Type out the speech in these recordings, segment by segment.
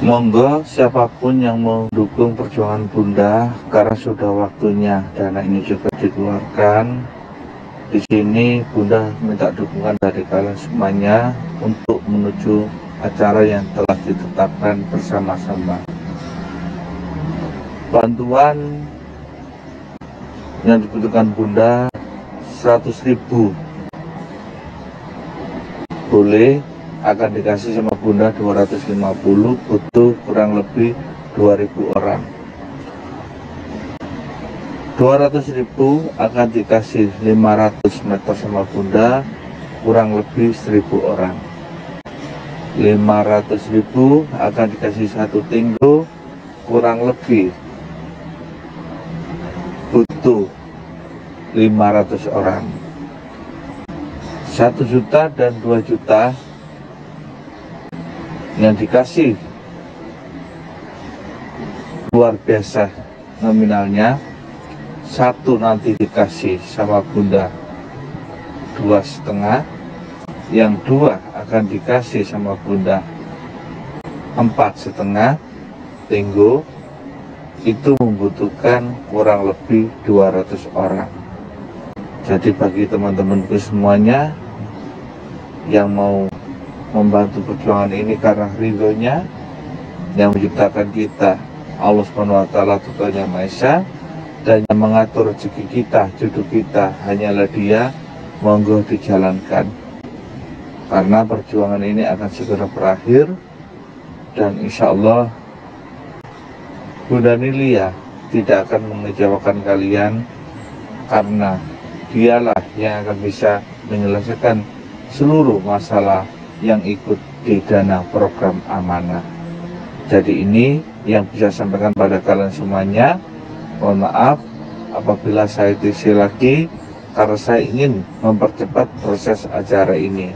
Monggo siapapun yang mau dukung perjuangan Bunda, karena sudah waktunya dana ini juga dikeluarkan. Di sini Bunda minta dukungan dari kalian semuanya untuk menuju acara yang telah ditetapkan bersama-sama. Bantuan yang dibutuhkan Bunda 100.000 boleh, akan dikasih sama Bunda 250, butuh kurang lebih 2000 orang. 200.000 akan dikasih 500 meter sama Bunda, kurang lebih 1000 orang. 500.000 akan dikasih satu tinggo, kurang lebih butuh 500 orang. 1 juta dan 2 juta yang dikasih luar biasa nominalnya. 1 nanti dikasih sama Bunda 2,5, yang 2 akan dikasih sama Bunda 4,5 tinggo. Itu membutuhkan kurang lebih 200 orang. Jadi bagi teman-temanku semuanya yang mau membantu perjuangan ini karena ridhonya yang menciptakan kita, Allah SWT Tuhan Yang Maha Esa, dan yang mengatur rezeki kita, jodoh kita hanyalah Dia. Monggo dijalankan, karena perjuangan ini akan segera berakhir, dan insya Allah Bunda Nilia tidak akan mengecewakan kalian, karena Dialah yang akan bisa menyelesaikan seluruh masalah yang ikut di dana program amanah. Jadi ini yang bisa sampaikan pada kalian semuanya. Mohon maaf apabila saya diisi lagi, karena saya ingin mempercepat proses acara ini,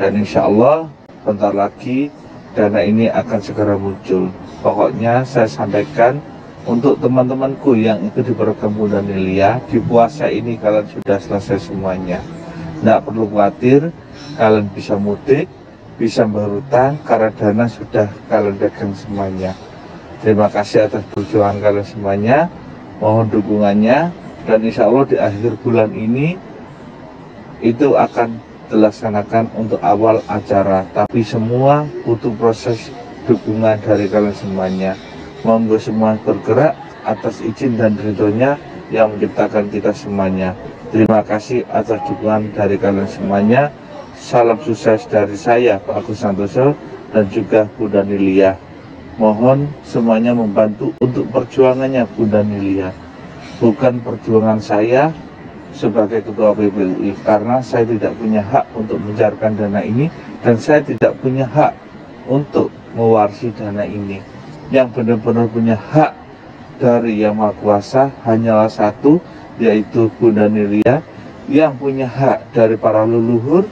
dan insya Allah bentar lagi dana ini akan segera muncul. Pokoknya saya sampaikan untuk teman-temanku yang ikut di program Bunda Nilia, di puasa ini kalian sudah selesai semuanya, tidak perlu khawatir. Kalian bisa mudik, bisa berhutang, karena dana sudah kalian pegang semuanya. Terima kasih atas perjuangan kalian semuanya, mohon dukungannya, dan insya Allah di akhir bulan ini itu akan dilaksanakan untuk awal acara, tapi semua butuh proses dukungan dari kalian semuanya. Monggo semua bergerak atas izin dan ridhonya yang menciptakan kita semuanya. Terima kasih atas dukungan dari kalian semuanya. Salam sukses dari saya, Pak Agus Santoso, dan juga Bunda Nilia. Mohon semuanya membantu untuk perjuangannya Bunda Nilia, bukan perjuangan saya sebagai Ketua PPUI, karena saya tidak punya hak untuk mencairkan dana ini, dan saya tidak punya hak untuk mewarisi dana ini. Yang benar-benar punya hak dari Yang Maha Kuasa hanyalah satu, yaitu Bunda Nilia. Yang punya hak dari para leluhur,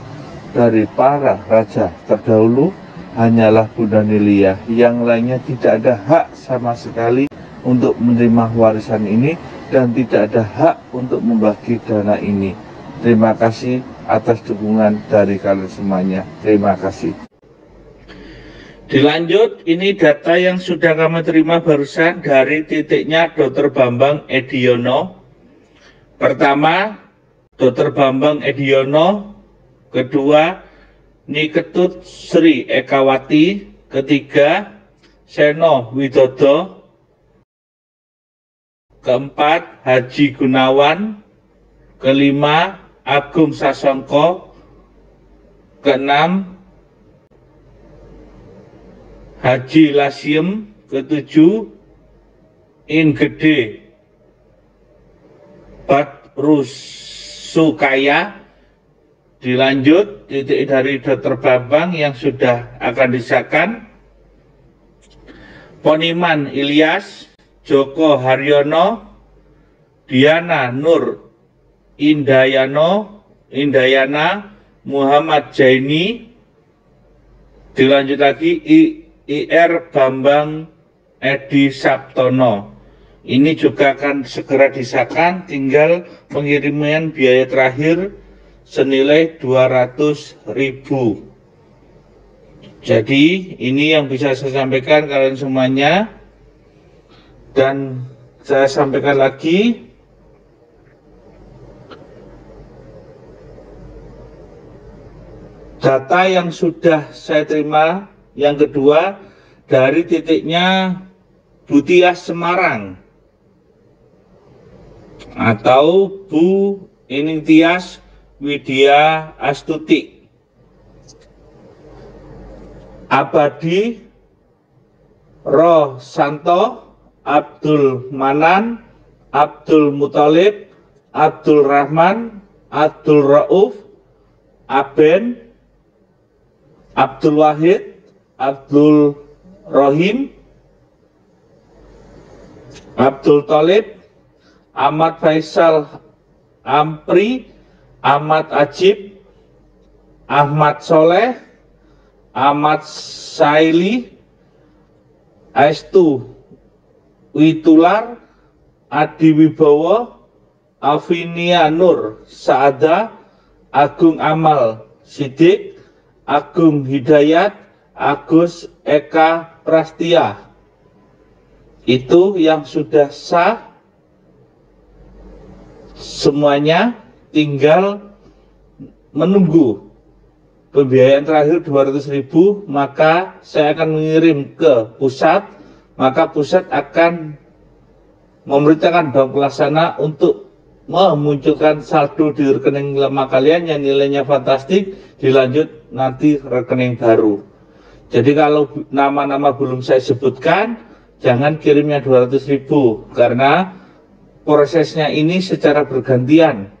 dari para raja terdahulu, hanyalah Bunda Nilia. Yang lainnya tidak ada hak sama sekali untuk menerima warisan ini, dan tidak ada hak untuk membagi dana ini. Terima kasih atas dukungan dari kalian semuanya. Terima kasih. Dilanjut, ini data yang sudah kami terima barusan dari titiknya Dr. Bambang Ediono. Pertama, Dr. Bambang Ediono. Kedua, Niketut Sri Ekawati. Ketiga, Seno Widodo. Keempat, Haji Gunawan. Kelima, Agung Sasongko. Keenam, Haji Lasiem. Ketujuh, Ingede Badrusukaya. Dilanjut, titik dari Dr. Bambang yang sudah akan disahkan. Poniman Ilyas, Joko Haryono, Diana Nur Indayana, Muhammad Jaini. Dilanjut lagi IR Bambang Edi Sabtono. Ini juga akan segera disahkan, tinggal pengiriman biaya terakhir senilai 200.000. Jadi ini yang bisa saya sampaikan kalian semuanya, dan saya sampaikan lagi, data yang sudah saya terima yang kedua dari titiknya Bu Tias Semarang atau Bu Ining Tias Widya Astuti. Abadi Roh Santo, Abdul Manan, Abdul Muthalib, Abdul Rahman, Abdul Rauf, Aben, Abdul Wahid, Abdul Rohim, Abdul Thalib, Ahmad Faisal Ampri, Ahmad Ajib, Ahmad Soleh, Ahmad Saili, Aestu Witular, Adi Wibowo, Afinia Nur Saada, Agung Amal Sidik, Agung Hidayat, Agus Eka Prastia. Itu yang sudah sah semuanya, tinggal menunggu pembiayaan terakhir 200.000, maka saya akan mengirim ke pusat, maka pusat akan memerintahkan bank pelaksana untuk memunculkan saldo di rekening lama kalian yang nilainya fantastik, dilanjut nanti rekening baru. Jadi kalau nama-nama belum saya sebutkan, jangan kirimnya 200.000 karena prosesnya ini secara bergantian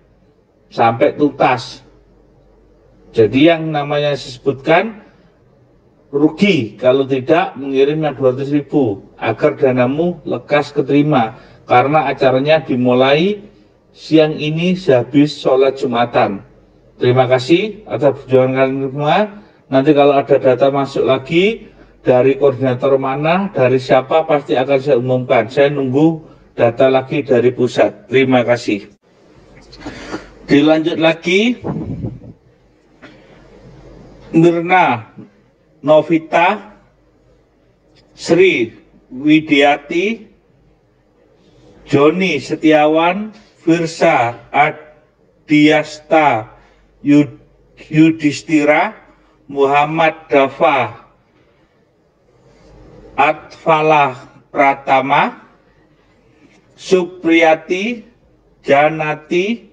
sampai tuntas. Jadi yang namanya disebutkan rugi kalau tidak mengirimnya 200.000 agar danamu lekas keterima, karena acaranya dimulai siang ini sehabis sholat Jumatan. Terima kasih atas perjuangan kalian semua. Nanti kalau ada data masuk lagi dari koordinator mana, dari siapa, pasti akan saya umumkan. Saya nunggu data lagi dari pusat. Terima kasih. Dilanjut lagi, Nirna Novita, Sri Widiati, Joni Setiawan, Firsa Adiasta Yudhistira, Muhammad Dafa Atfalah Pratama, Supriyati Janati,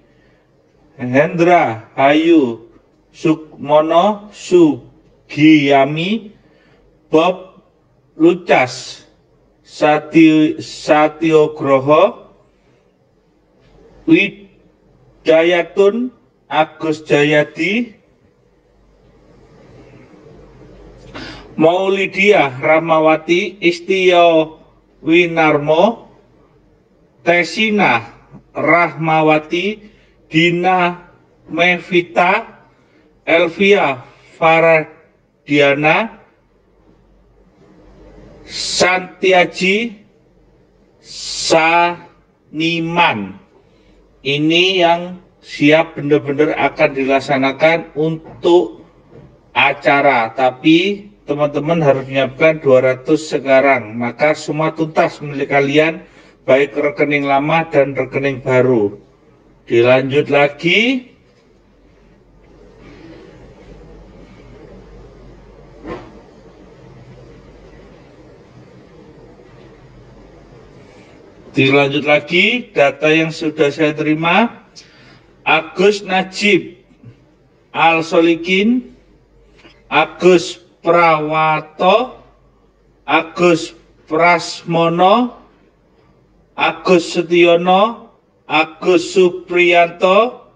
Hendra Hayu Sukmono Sugiyami, Bob Lucas Satyogroho, Widayatun Agus Jayadi, Maulidia Ramawati Istio Winarmo, Tesina Rahmawati, Dina Mevita, Elvia Faradiana, Santiaji Saniman. Ini yang siap benar-benar akan dilaksanakan untuk acara, tapi teman-teman harus menyiapkan 200 sekarang, maka semua tuntas milik kalian, baik rekening lama dan rekening baru. Dilanjut lagi, data yang sudah saya terima. Agus Najib Al-Solikin, Agus Prawato, Agus Prasmono, Agus Setiono, Agus Supriyanto,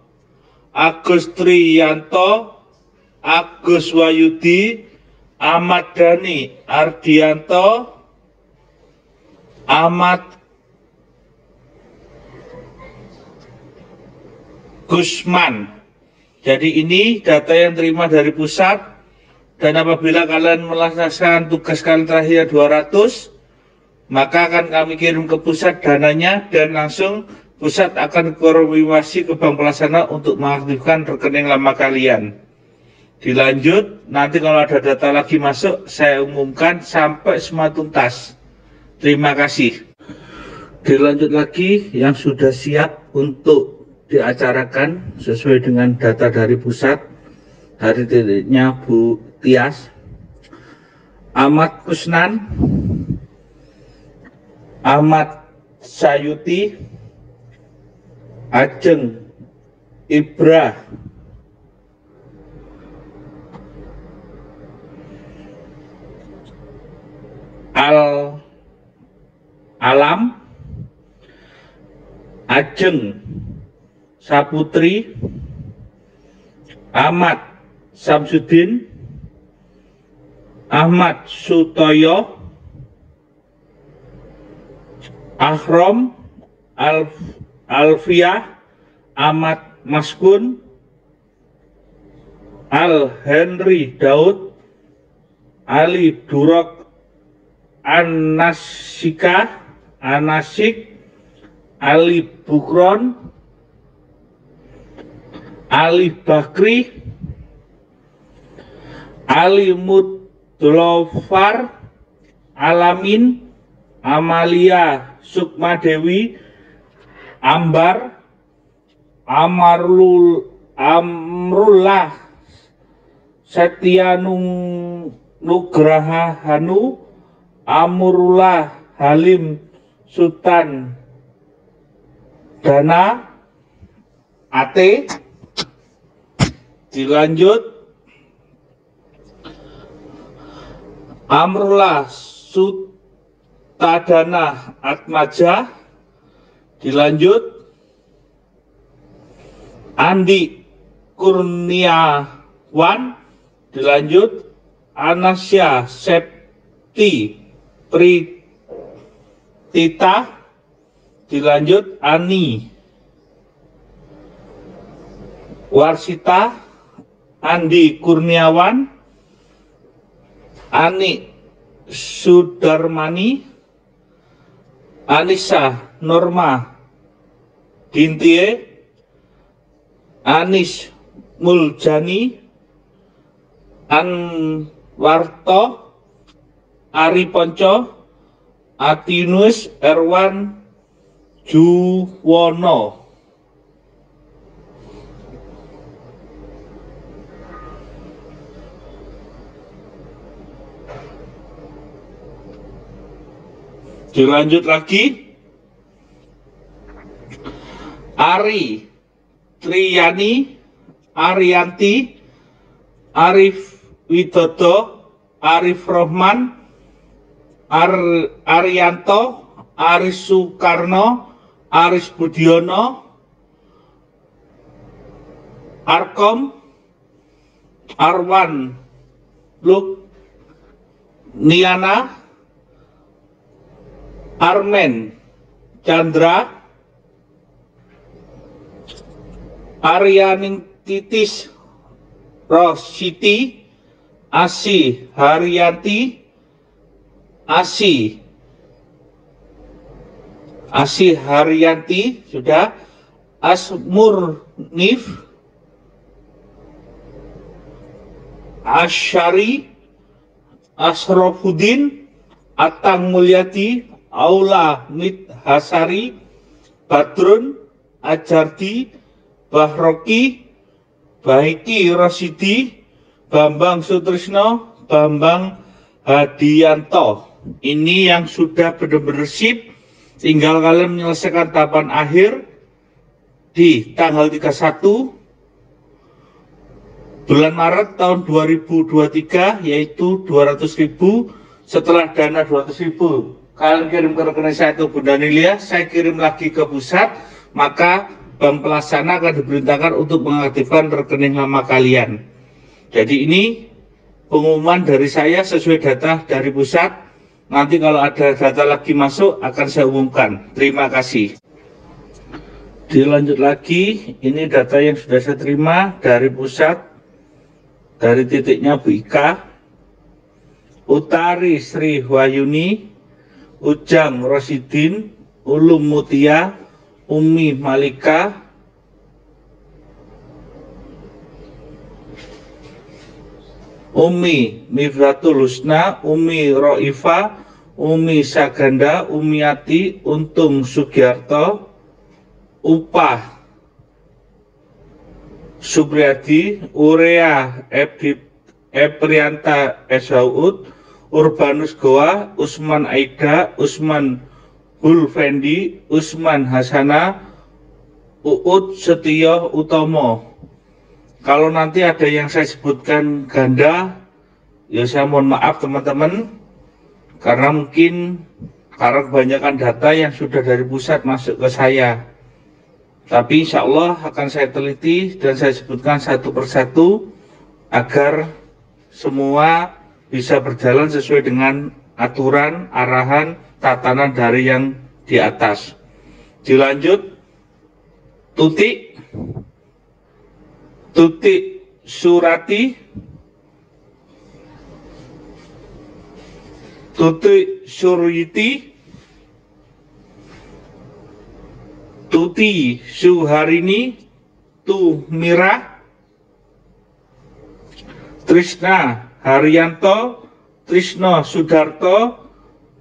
Agus Triyanto, Agus Wayudi, Ahmad Dhani Ardianto, Ahmad Gusman. Jadi ini data yang terima dari pusat, dan apabila kalian melaksanakan tugas kalian terakhir 200, maka akan kami kirim ke pusat dananya, dan langsung pusat akan koordinasi ke bank pelaksana untuk mengaktifkan rekening lama kalian. Dilanjut, nanti kalau ada data lagi masuk, saya umumkan sampai semua tuntas. Terima kasih. Dilanjut lagi yang sudah siap untuk diacarakan sesuai dengan data dari pusat. Dari titiknya Bu Tias, Ahmad Kusnan, Ahmad Sayuti, Ajeng Ibra, Alam, Ajeng Saputri, Ahmad Samsudin, Ahmad Sutoyo, Ahrom Alfiah, Ahmad Maskun, Al Henry Daud, Ali Durok Anasik, Ali Bukron, Ali Bakri, Ali Mudlofar, Alamin, Amalia Sukmadewi, Ambar, Amrullah Setia Nugraha Hanu, Amrullah Halim Sultan Dana Ate. Dilanjut, Amrullah Sutadana Atmaja. Dilanjut, Andi Kurniawan. Dilanjut, Anasya Septi Pritita. Dilanjut, Ani Warsita, Andi Kurniawan, Ani Sudarmani, Anissa Norma Dintie, Anis Muljani, Anwarto Ari Ponco, Atinus Erwan Juwono. Dilanjut lagi, Ari Triyani, Arianti, Arif Widodo, Arif Rohman, Arianto, Aris Sukarno, Aris Budiono, Arkom, Arwan Luk Niana, Armen Chandra, Aryaning Titis Rositi, Asi Haryanti, Asi Haryanti sudah, Asmur Nif, Asyari, Asrofuddin, Atang Mulyadi, Aula Mithasari, Badrun Ajardi, Bahroki, Bahiki Rosidi, Bambang Sutrisno, Bambang Hadianto. Ini yang sudah benar-benar sip, tinggal kalian menyelesaikan tahapan akhir di tanggal 31 bulan Maret tahun 2023, yaitu 200.000. Setelah dana 200.000 kalian kirim ke rekening saya atau Bunda Nilia, saya kirim lagi ke pusat, maka bank pelaksana akan diperintahkan untuk mengaktifkan rekening lama kalian. Jadi ini pengumuman dari saya sesuai data dari pusat. Nanti kalau ada data lagi masuk akan saya umumkan. Terima kasih. Dilanjut lagi, ini data yang sudah saya terima dari pusat, dari titiknya Bu Ika, Utari Sri Wahyuni, Ujang Rosidin, Ulum Mutia, Umi Malika, Umi Mifratul Husna, Umi Roifa, Umi Saganda, Umiati, Untung Sugiarto, Upah Supriyadi, Urea Eprianta Esaud, Urbanus Goa, Usman Aida, Usman Hulfendi, Usman Hasana, Uut Setio Utomo. Kalau nanti ada yang saya sebutkan ganda, ya saya mohon maaf teman-teman, karena kebanyakan data yang sudah dari pusat masuk ke saya. Tapi insya Allah akan saya teliti dan saya sebutkan satu persatu agar semua bisa berjalan sesuai dengan aturan, arahan, tatanan dari yang di atas. Dilanjut, Tuti Surati, Tuti Suryiti, Tuti Suharini, Mira, Trisna Haryanto, Trisno Sudarto,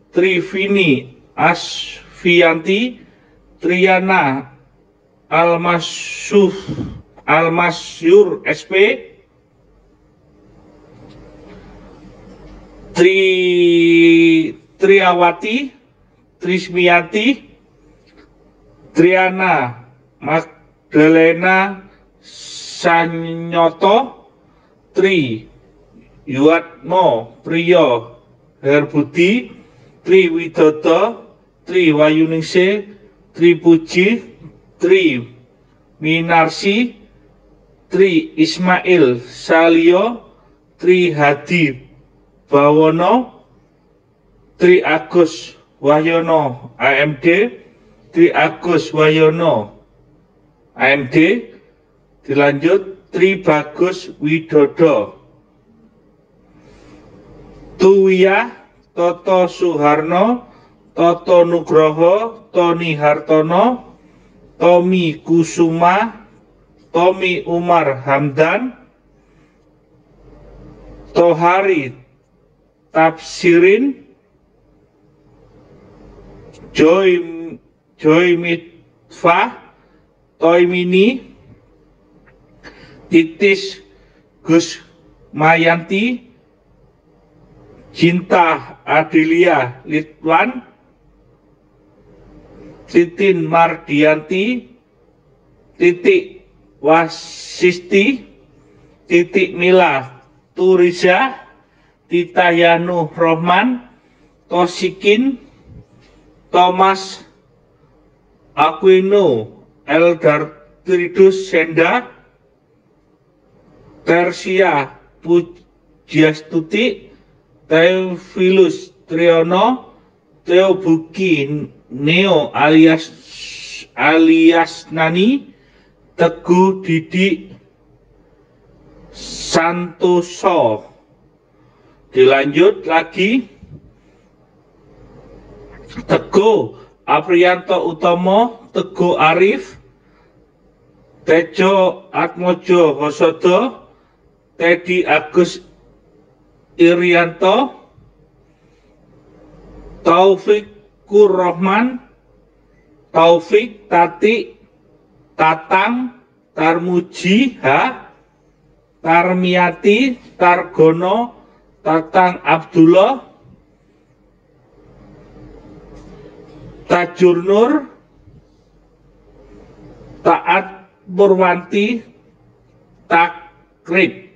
Trivini Asfianti, Triana Almasyur SP, Triawati, Trismiati, Triana Magdalena Sanyoto, Tri Yuatmo Priyo Herbudi, Tri Widodo, Tri Wayuningse, Tri Puji, Tri Minarsi, Tri Ismail Salio, Tri Hadi Bawono, Tri Agus Wahyono AMD, Tri Agus Wahyono AMD. Dilanjut, Tri Bagus Widodo, Tuwiyah Toto Suharno, Toto Nugroho, Tony Hartono, Tommy Kusuma, Tommy Umar Hamdan, Tohari Tafsirin, Joy Mitfah, Toymini, Titis Gus Mayanti, Cinta Adelia Litwan, Titin Mardianti, Titik Wasisti, Titik Mila Turiza, Tita Yanu Rohman, Tosikin, Thomas Aquino, Eldartridus Senda, Tersia Pujiastuti, Theophilus Triono, Theobuki Neo alias Nani, Teguh Didi Santoso. Dilanjut lagi, Teguh Aprianto Utomo, Teguh Arif, Tejo Atmojo Hosodo, Teddy Agus Irianto, Taufikur Rahman, Taufik, Tati, Tatang, Tarmuji, Tarmiati, Targono, Tatang Abdullah, Tajurnur, Taat Purwanti, Takrib.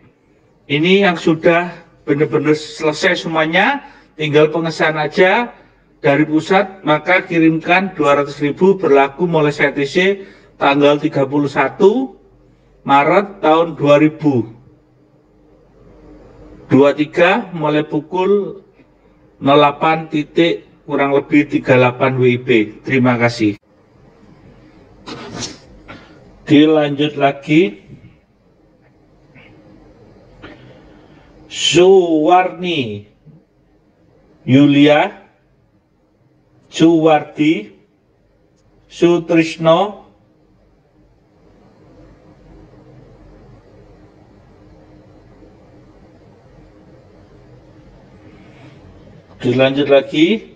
Ini yang sudah benar-benar selesai semuanya, tinggal pengesahan aja dari pusat. Maka kirimkan 200.000 berlaku mulai CTC tanggal 31 Maret tahun 2023 mulai pukul 08 kurang lebih 38 WIB. Terima kasih. Dilanjut lagi, Suwarni Yulia, Suwardi, Sutrisno, Dilanjut lagi.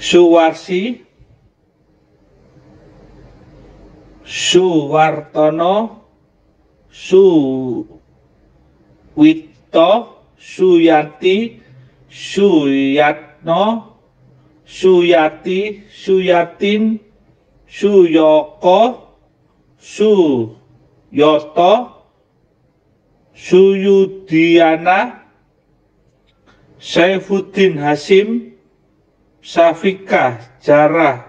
Suwarsi, Suwartono, Suwito, Suyati, Suyatno, Suyati, Suyatin, Suyoko, Suyoto, Suyudiana, Saifuddin Hasim, Safika Jarah,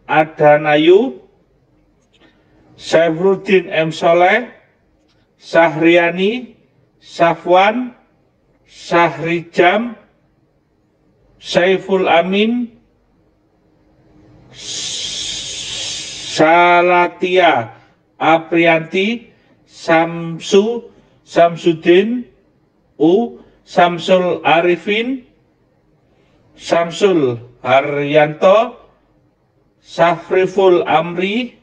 Adanayu, Saifuddin M. Soleh, Sahriani, Safwan, Sahrijam, Saiful Amin, Salatia Aprianti, Samsudin U, Samsul Arifin, Samsul Haryanto, Safriful Amri.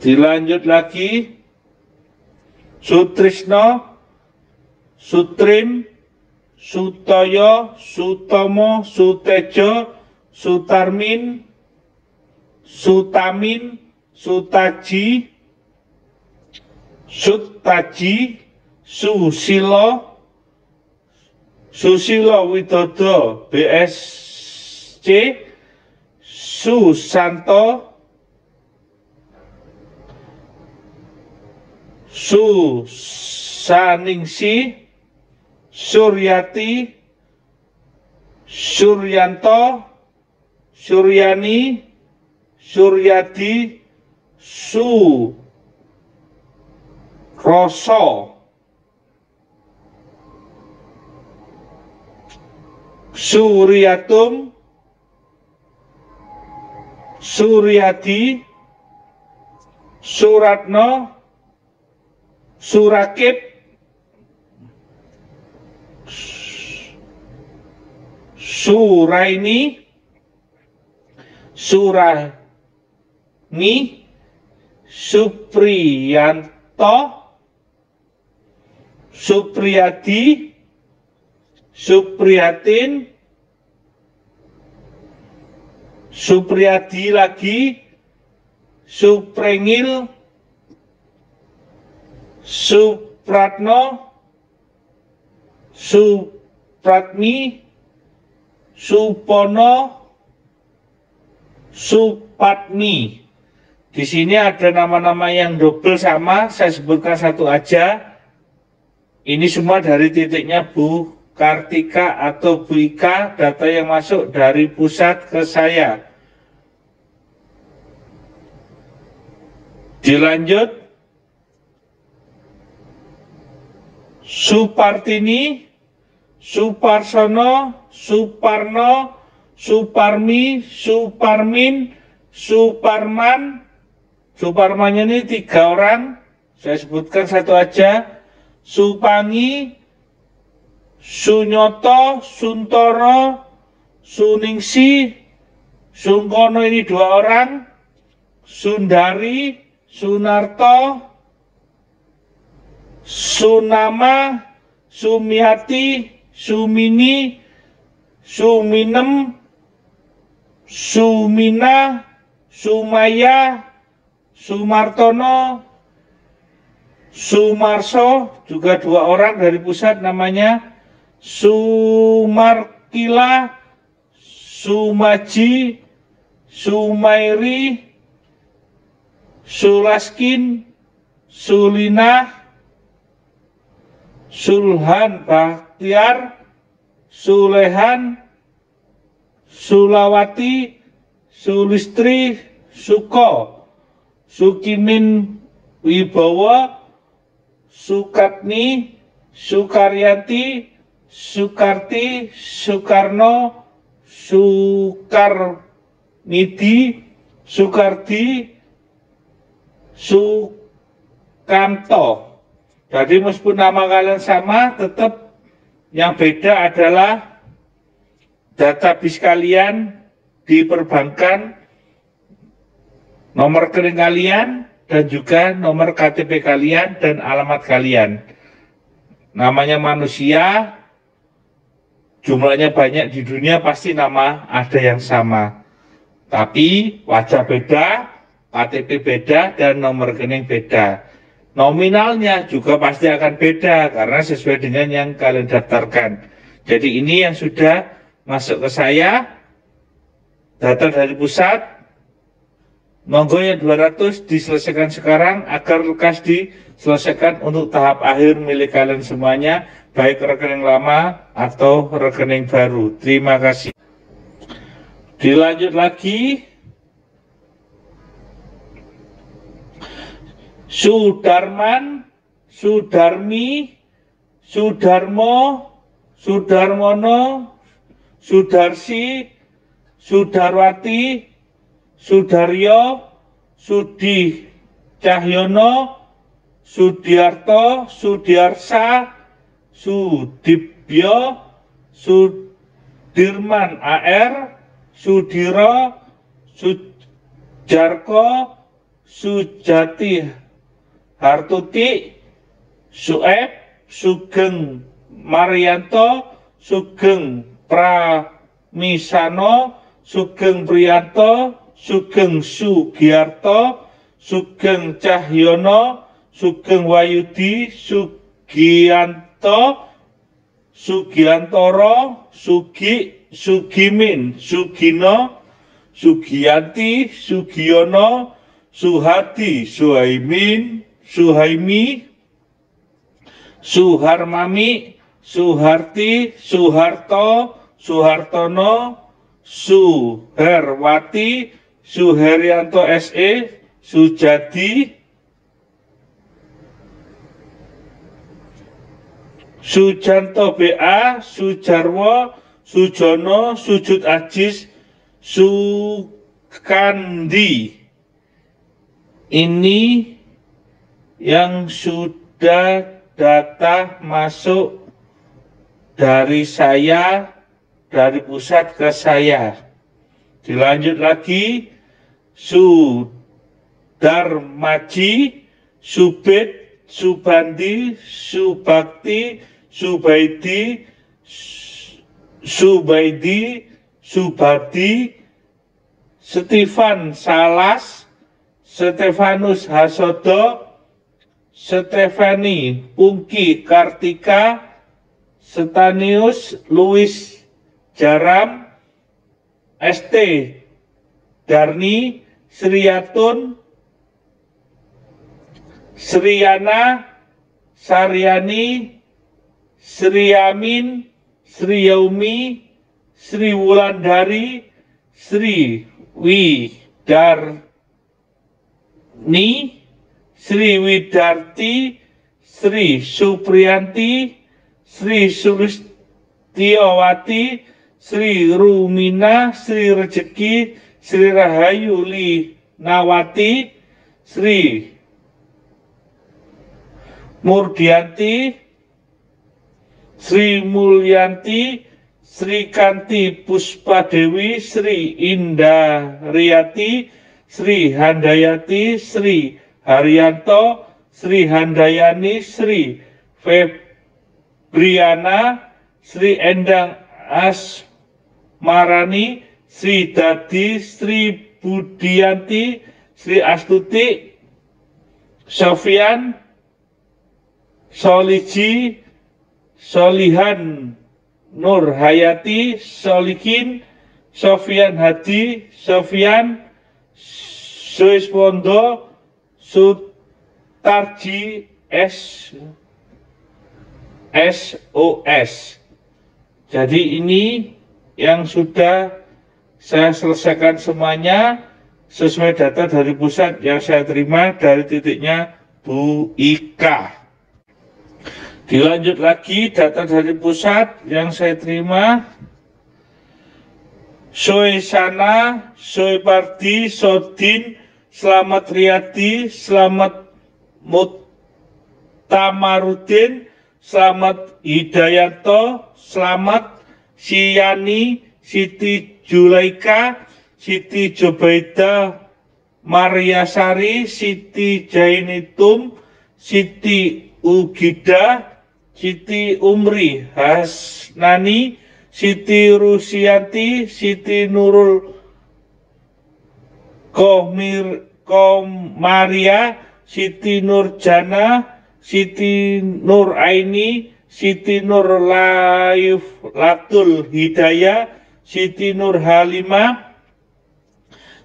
Dilanjut lagi. Sutrisno, Sutrim, Sutoyo, Sutomo, Sutejo, Sutarmin, Sutamin, Sutaji, Sutaji, Susilo, Susilo Widodo BSC, Susanto, Susaningsi, Suryati, Suryanto, Suryani, Suryadi, Suroso, Suryatum, Suryadi, Suratno, Surakib, Suraini, Surani, Supriyanto, Supriyadi, Supriyatin, Supriyadi lagi, Suprengil, Supratno, Supratmi, Supono, Supatmi. Di sini ada nama-nama yang double sama, saya sebutkan satu aja. Ini semua dari titiknya Bu Kartika atau Bu Ika, data yang masuk dari pusat ke saya. Dilanjut. Supartini, Suparsono, Suparno, Suparmi, Suparmin, Suparman. Suparmannya ini 3 orang, saya sebutkan satu aja. Supangi, Sunyoto, Suntoro, Suningsi, Sungkono ini 2 orang. Sundari, Sunarto, Sunama, Sumiati, Sumini, Suminem, Sumina, Sumaya, Sumartono, Sumarso, juga 2 orang dari pusat namanya. Sumarkila, Sumaji, Sumairi, Sulaskin, Sulina, Sulhan Bahtiar, Sulehan, Sulawati, Sulistri, Suko, Sukimin Wibowo, Sukatni, Sukaryanti, Sukarti, Sukarno, Sukarnidi, Sukardi, Sukamto. Jadi meskipun nama kalian sama, tetap yang beda adalah data BIS kalian di perbankan, nomor rekening kalian, dan juga nomor KTP kalian dan alamat kalian. Namanya manusia, jumlahnya banyak di dunia, pasti nama ada yang sama. Tapi wajah beda, KTP beda, dan nomor rekening beda. Nominalnya juga pasti akan beda karena sesuai dengan yang kalian daftarkan. Jadi ini yang sudah masuk ke saya, data dari pusat. Monggo yang 200 diselesaikan sekarang agar lekas diselesaikan untuk tahap akhir milik kalian semuanya, baik rekening lama atau rekening baru. Terima kasih. Dilanjut lagi. Sudarman, Sudarmi, Sudarmo, Sudarmono, Sudarsi, Sudarwati, Sudaryo, Sudi Cahyono, Sudiarto, Sudiarsa, Sudibyo, Sudirman AR, Sudiro, Sujarko, Sujati Hartuti, Sueb, Sugeng Marianto, Sugeng Pramisano, Sugeng Priyanto, Sugeng Sugiarto, Sugeng Cahyono, Sugeng Wayudi, Sugianto, Sugiantoro, Sugimin, Sugino, Sugianti, Sugiono, Suhadi, Suhaimin, Suhaimi, Suharmami, Suharti, Suharto, Suhartono, Suherwati, Suherianto SE, Sujadi, Sujanto BA, Sujarwo, Sujono, Sujud Ajis, Sukandi. Ini yang sudah data masuk dari saya, dari pusat ke saya. Dilanjut lagi, Sudarmaji, Subed, Subandi, Subakti, Subaidi, Subaidi, Subadi, Stefan Salas, Stefanus Hasodo, Stefani Pungki Kartika, Stanius Louis Jaram, ST Darni, Sriyatun, Sriyana, Saryani, Sriyamin, Sriyaumi, Sri Wulandari, Sri Widarni, Sri Widarti, Sri Supriyanti, Sri Sulistiawati, Sri Rumina, Sri Rejeki, Sri Rahayu Linawati, Sri Murdianti, Sri Mulyanti, Sri Kanti Puspadewi, Sri Indaryati, Sri Handayati, Sri Haryanto, Sri Handayani, Sri Febriana, Sri Endang Asmarani, Sri Dadi, Sri Budianti, Sri Astuti, Sofian, Soliji, Solihan Nur Hayati, Solikin, Sofian Hadi, Sofian, Suiswondo, Sutarji, SOS. Jadi ini yang sudah saya selesaikan semuanya sesuai data dari pusat yang saya terima dari titiknya Bu Ika. Dilanjut lagi data dari pusat yang saya terima. Soesana, Soepardi, Sodin, Slamet Riyadi, Slamet Mutamarudin, Slamet Hidayanto, Slamet Siyani, Siti Julaika, Siti Jobaida Mariasari, Siti Jainitum, Siti Ugida, Siti Umri Hasnani, Siti Rusianti, Siti Nurul Komaria, Siti Nurjana, Siti Nur Aini, Siti Nur Latul Hidayah, Siti Nur Halimah,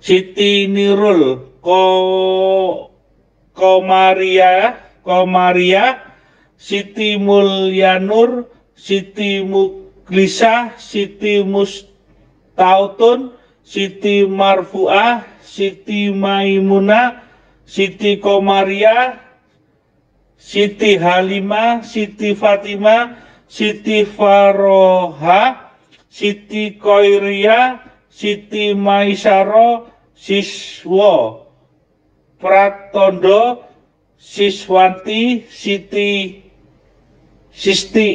Siti Nurul Komaria, Siti Mulyanur, Siti Muklisah, Siti Mustautun, Siti Marfuah, Siti Maimunah, Siti Komaria, Siti Halimah, Siti Fatimah, Siti Faroha, Siti Koiria, Siti Maisaro, Siswo Pratondo, Siswanti, Sisti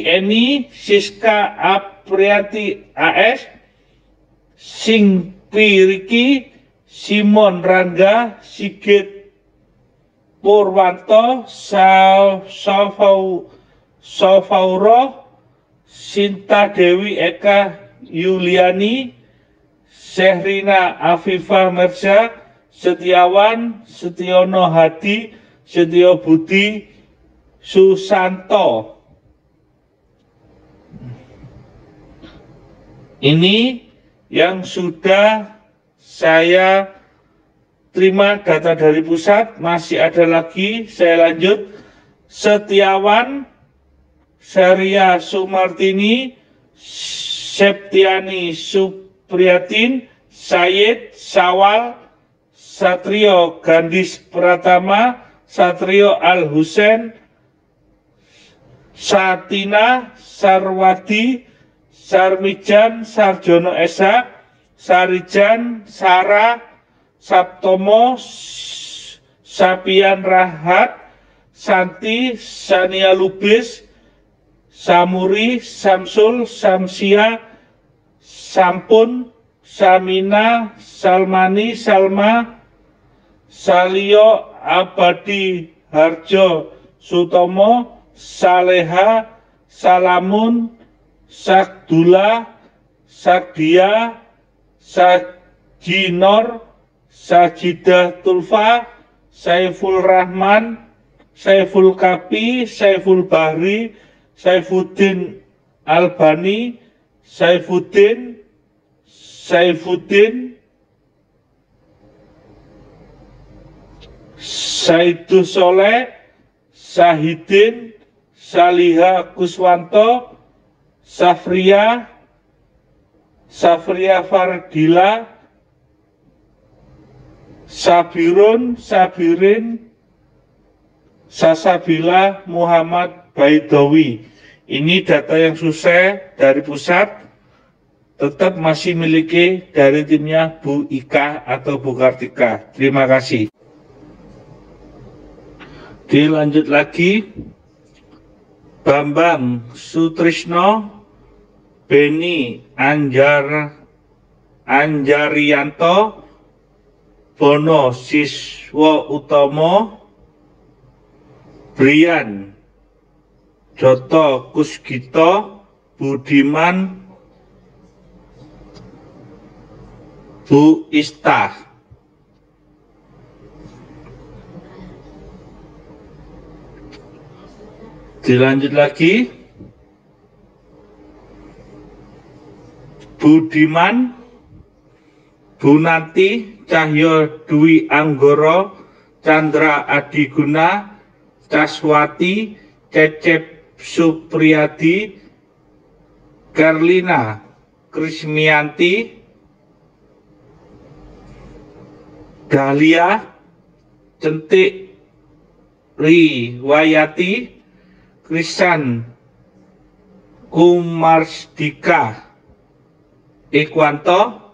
Eni, Siska Apriati AS, Singpiriki, Simon Rangga, Sigit Purwanto, Safauro, Sinta Dewi Eka Yuliani, Sehrina Afifah Merza, Setiawan, Setiono Hadi, Setio Budi, Susanto. Ini yang sudah saya terima data dari pusat. Masih ada lagi, saya lanjut. Setiawan, Seria Sumartini, Septiani Supriyatin, Sayed Sawal, Satrio Gandis Pratama, Satrio Al Husain, Satina Sarwadi, Sarmijan Sarjono Esa, Sarijan Sarah Sabtomo, Sapian Rahat, Santi Sania Lubis, Samuri Samsul Samsia, Sampun Samina Salmani Salma, Salio Abadi Harjo Sutomo, Saleha Salamun, Sakdula, Sadia, Sajinor, Sajidah Tulfa, Saiful Rahman, Saiful Kapi, Saiful Bahri, Saifuddin Albani, Saifuddin, Saidus Soleh, Sahidin, Saliha Kuswanto, Safria Fardila, Sabirin, Sasabila Muhammad Baidowi. Ini data yang susah dari pusat, tetap masih miliki dari timnya Bu Ika atau Bu Kartika. Terima kasih. Dilanjut lagi, Bambang Sutrisno, Beni Anjarianto, Bono Siswo Utomo, Brian Joto Kusgito, Budiman, Bu Ista. Dilanjut lagi, Budiman, Bu Nanti, Cahyo Dwi Anggoro, Chandra Adiguna, Caswati, Cecep Supriyadi, Karlina Krismianti, Dahlia, Centik Riwayati, Krisan Kumarsdika Ikwanto,